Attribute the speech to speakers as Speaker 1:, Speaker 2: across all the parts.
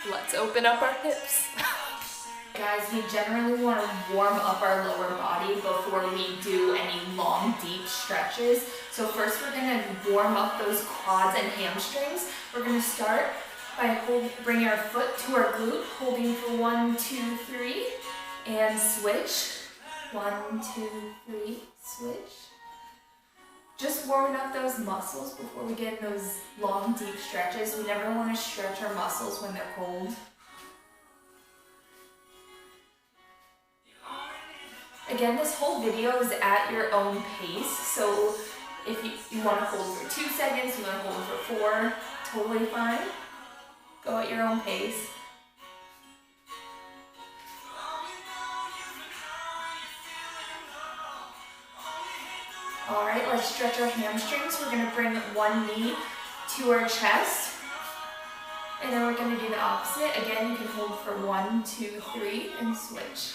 Speaker 1: Let's open up our hips.
Speaker 2: Guys, we generally want to warm up our lower body before we do any long, deep stretches. So first we're going to warm up those quads and hamstrings. We're going to start by bringing our foot to our glute, holding for 1, 2, 3, and switch. 1, 2, 3, switch. Just warming up those muscles before we get in those long, deep stretches. We never want to stretch our muscles when they're cold. Again, this whole video is at your own pace, so if you want to hold for 2 seconds, you want to hold for 4, totally fine. Go at your own pace. Alright, let's stretch our hamstrings. We're going to bring one knee to our chest, and then we're going to do the opposite. Again, you can hold for 1, 2, 3, and switch.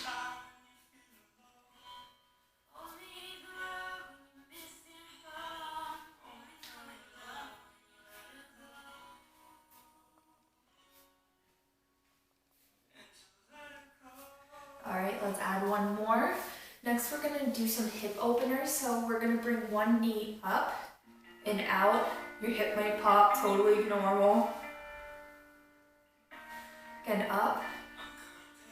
Speaker 2: Alright, let's add one more. Next we're going to do some hip openers. So we're going to bring one knee up and out. Your hip might pop, totally normal. Again, up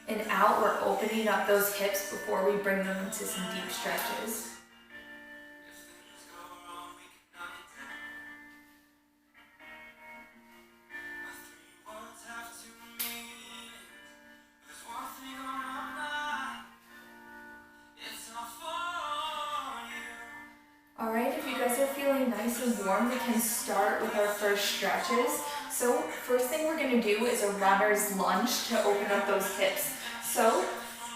Speaker 2: and out. We're opening up those hips before we bring them into some deep stretches. Alright, if you guys are feeling nice and warm, we can start with our first stretches. So first thing we're going to do is a runner's lunge to open up those hips. So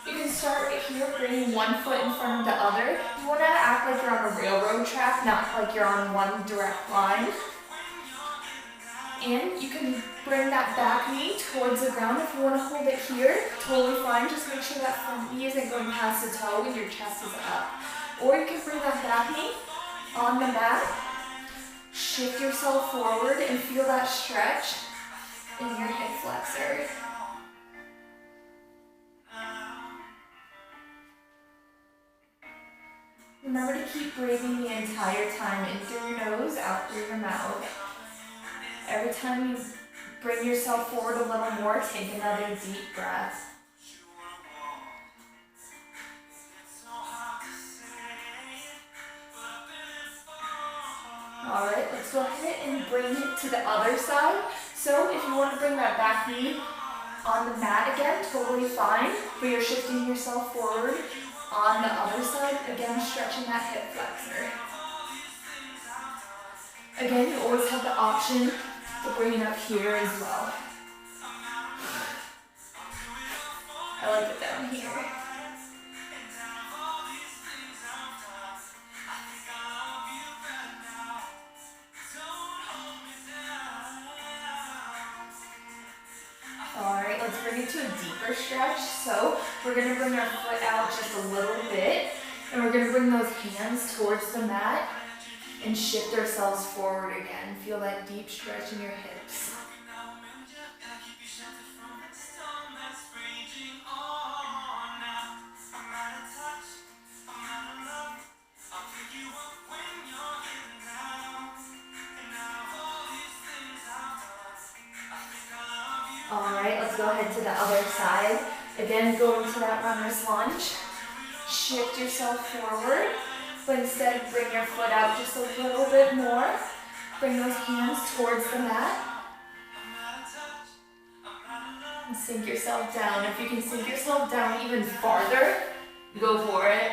Speaker 2: you can start here, bringing one foot in front of the other. You want to act like you're on a railroad track, not like you're on one direct line. And you can bring that back knee towards the ground. If you want to hold it here, totally fine. Just make sure that front knee isn't going past the toe and your chest is up. Or you can bring that back knee on the mat, shift yourself forward and feel that stretch in your hip flexor. Remember to keep breathing the entire time, in through your nose, out through your mouth. Every time you bring yourself forward a little more, take another deep breath. Alright, let's go ahead and bring it to the other side. So if you want to bring that back knee on the mat again, totally fine. But you're shifting yourself forward on the other side, again stretching that hip flexor. Again, you always have the option to bring it up here as well. I like it down here. Alright, let's bring it to a deeper stretch. So we're going to bring our foot out just a little bit, and we're going to bring those hands towards the mat and shift ourselves forward again. Feel that deep stretch in your hips. Alright, let's go ahead to the other side. Again, go into that runner's lunge. Shift yourself forward, but instead bring your foot out just a little bit more. Bring those hands towards the mat. And sink yourself down. If you can sink yourself down even farther, go for it.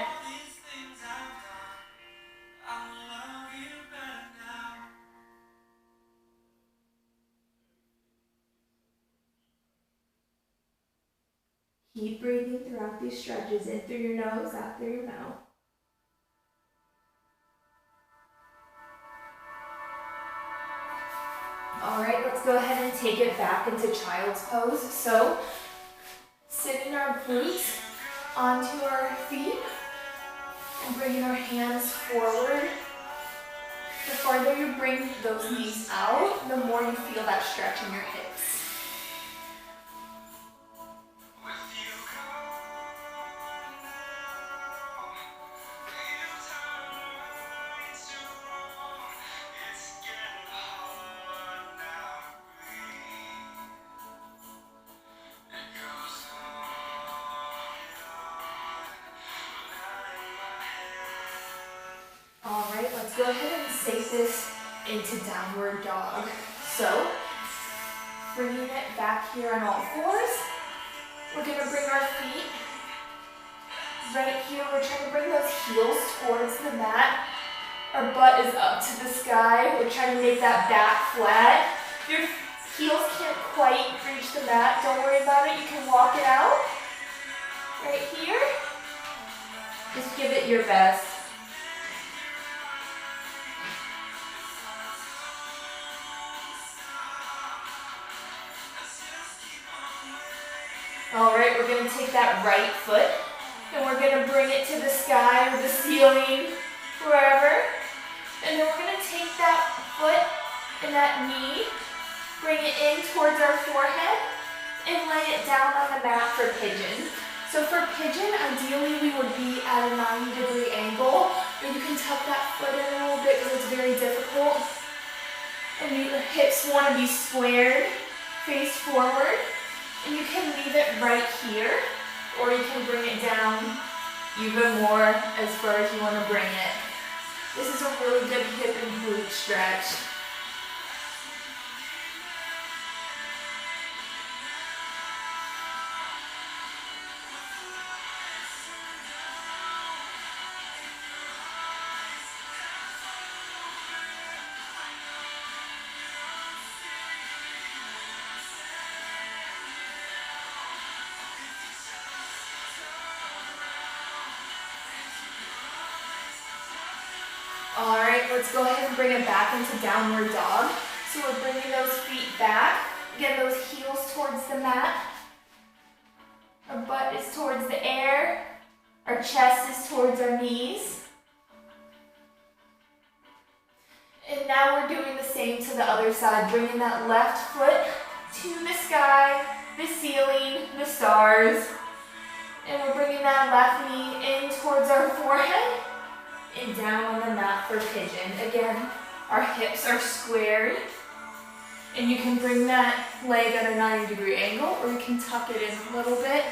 Speaker 2: Keep breathing throughout these stretches, in through your nose, out through your mouth. Alright, let's go ahead and take it back into child's pose. So, sitting our glutes onto our feet and bringing our hands forward. The farther you bring those knees out, the more you feel that stretch in your hips. this into downward dog. So, bringing it back here on all fours. We're gonna bring our feet right here. We're trying to bring those heels towards the mat. Our butt is up to the sky. We're trying to make that back flat. Your heels can't quite reach the mat. Don't worry about it. You can walk it out right here. Just give it your best. All right, we're gonna take that right foot and we're gonna bring it to the sky or the ceiling, wherever. And then we're gonna take that foot and that knee, bring it in towards our forehead and lay it down on the mat for pigeon. So for pigeon, ideally we would be at a 90-degree angle, but you can tuck that foot in a little bit because it's very difficult. And your hips want to be squared, face forward. And you can leave it right here, or you can bring it down even more as far as you want to bring it. This is a really good hip and glute stretch. All right, let's go ahead and bring it back into downward dog. So we're bringing those feet back. Again, those heels towards the mat. Our butt is towards the air. Our chest is towards our knees. And now we're doing the same to the other side, bringing that left foot to the sky, the ceiling, the stars. And we're bringing that left knee in towards our forehead. And down on the mat for pigeon. Again, our hips are squared. And you can bring that leg at a 90-degree angle, or you can tuck it in a little bit.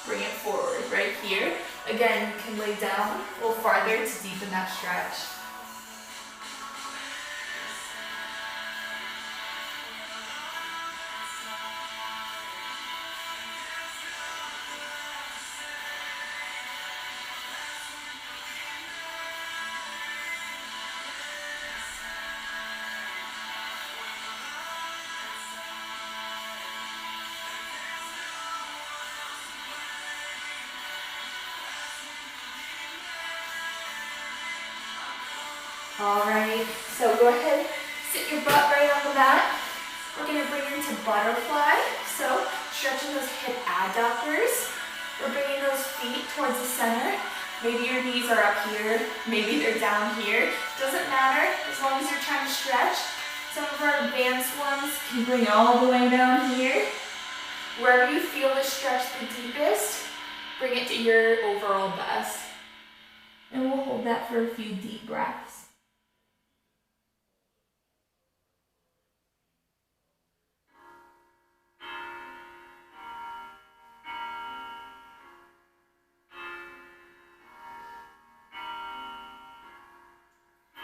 Speaker 2: Bring it forward right here. Again, you can lay down a little farther to deepen that stretch. All right, so go ahead, sit your butt right on the mat. We're gonna bring it into butterfly. So stretching those hip adductors. We're bringing those feet towards the center. Maybe your knees are up here, maybe they're down here. Doesn't matter, as long as you're trying to stretch. Some of our advanced ones can bring it all the way down here. Wherever you feel the stretch the deepest, bring it to your overall best. And we'll hold that for a few deep breaths.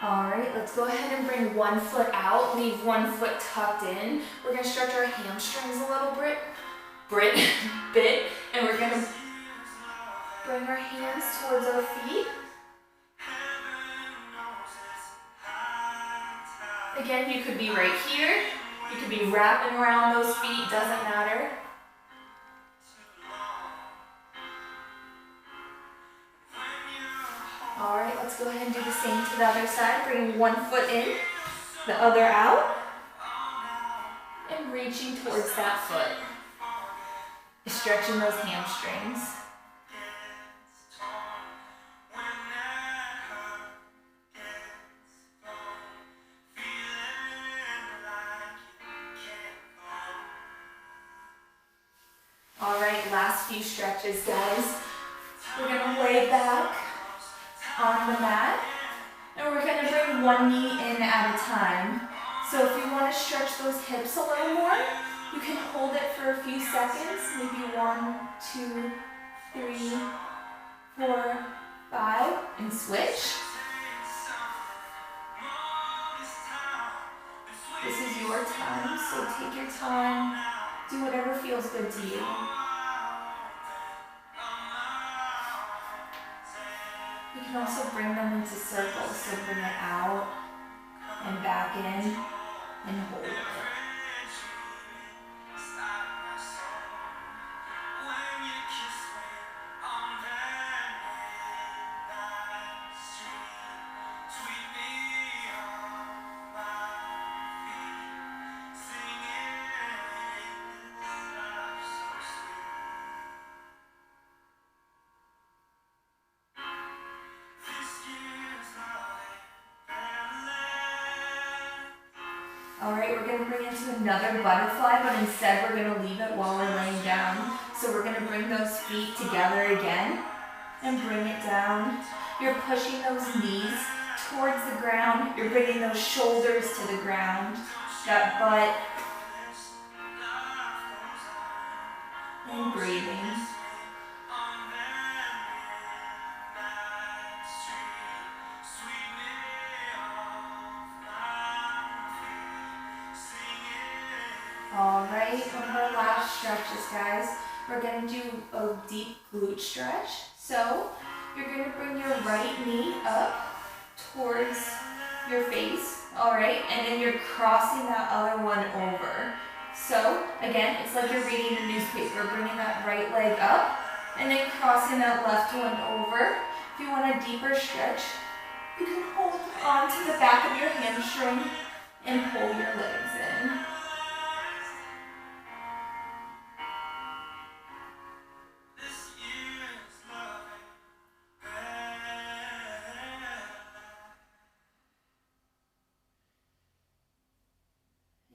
Speaker 2: All right, let's go ahead and bring one foot out, leave one foot tucked in. We're gonna stretch our hamstrings a little bit, and we're gonna bring our hands towards our feet. Again, you could be right here, you could be wrapping around those feet, doesn't matter. All right, let's go ahead and do the same to the other side. Bring one foot in, the other out, and reaching towards that foot. Stretching those hamstrings. All right, last few stretches, guys. We're gonna lay back on the mat, and we're going to bring one knee in at a time. So if you want to stretch those hips a little more, you can hold it for a few seconds, maybe 1, 2, 3, 4, 5, and switch. This is your time, so take your time. Do whatever feels good to you. You can also bring them into circles, so bring it out and back in and hold it. Alright, we're going to bring it to another butterfly, but instead we're going to leave it while we're laying down. So we're going to bring those feet together again and bring it down. You're pushing those knees towards the ground. You're bringing those shoulders to the ground. That butt. And breathing. Alright, one of our last stretches, guys. We're going to do a deep glute stretch. So, you're going to bring your right knee up towards your face, alright? And then you're crossing that other one over. So, again, it's like you're reading a newspaper, bringing that right leg up, and then crossing that left one over. If you want a deeper stretch, you can hold on to the back of your hamstring and pull your legs in.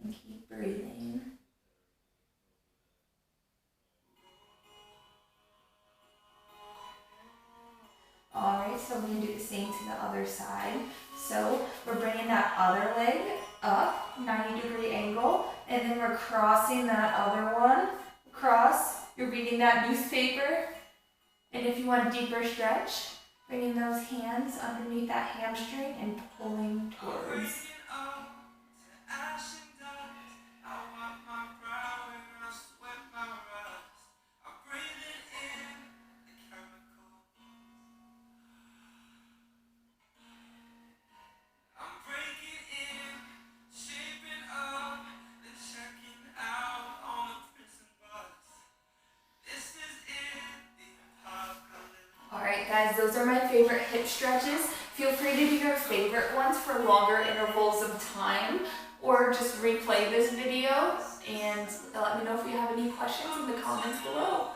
Speaker 2: And keep breathing. Alright, so we're going to do the same to the other side. So we're bringing that other leg up, 90-degree angle, and then we're crossing that other one across. You're reading that newspaper. And if you want a deeper stretch, bringing those hands underneath that hamstring and pulling towards. Alright guys, those are my favorite hip stretches. Feel free to do your favorite ones for longer intervals of time, or just replay this video and let me know if you have any questions in the comments below.